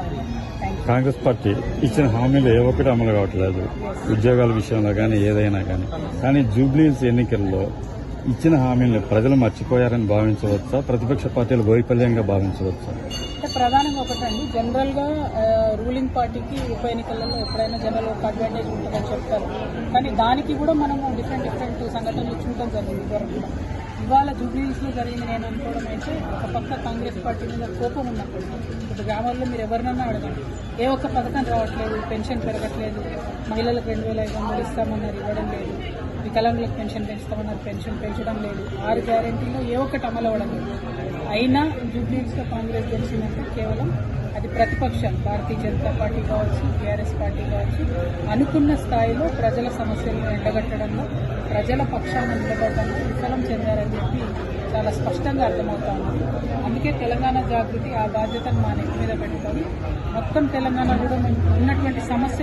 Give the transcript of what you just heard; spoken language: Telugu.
సాధ్యం. కాంగ్రెస్ పార్టీ ఇచ్చిన హామీలు ఏ ఒక్కటి అమలు కావట్లేదు, ఉద్యోగాల విషయంలో కానీ ఏదైనా కానీ జూబ్లీహిల్స్ ఎన్నికల్లో ఇచ్చిన హామీలను ప్రజలు మర్చిపోయారని భావించవచ్చా, ప్రతిపక్ష పార్టీలు వైఫల్యంగా భావించవచ్చా? అంటే ప్రధానంగా ఒకటండి, జనరల్ గా రూలింగ్ పార్టీకి ఉప ఎన్నికలలో ఎప్పుడైనా జనరల్ ఒక అడ్వాంటేజ్ ఉంటుందని చెప్తారు. కానీ దానికి కూడా మనము డిఫరెంట్ సంఘటనలు చూడడం జరిగింది ఇదివరకు. ఇవాళ జూబ్లీహిల్స్ లో జరిగింది నేను అనుకోవడం అయితే, ఒక పక్క కాంగ్రెస్ పార్టీ మీద కోపం ఉన్నప్పుడు ఇప్పుడు గ్రామాల్లో మీరు ఎవరినన్నా అడగండి, ఏ ఒక్క పథకం రావట్లేదు, పెన్షన్ పెరగట్లేదు, మహిళలకు 2500 ఇస్తామన్నారు ఇవ్వడం లేదు, వికలాంగులకు పెన్షన్ పెంచుతామన్నారు పెన్షన్ పెంచడం లేదు, 6 గ్యారెంటీలో ఏ ఒక్కటి అమలు అవ్వడం లేదు. అయినా జూబ్లీహిల్స్ లో కాంగ్రెస్ గెలిచిందంటే కేవలం అది ప్రతిపక్షాలు భారతీయ జనతా పార్టీ కావచ్చు, టీఆర్ఎస్ పార్టీ కావచ్చు, అనుకున్న స్థాయిలో ప్రజల సమస్యలను ఎండగట్టడంలో, ప్రజల పక్షాన నిలబడడంలో విఫలం చెందారని చెప్పి చాలా స్పష్టంగా అర్థమవుతా ఉంది. అందుకే తెలంగాణ జాగృతి ఆ బాధ్యతను మా నెత్తి మీద పెట్టుకొని మొత్తం తెలంగాణ కూడా ఉన్నటువంటి సమస్య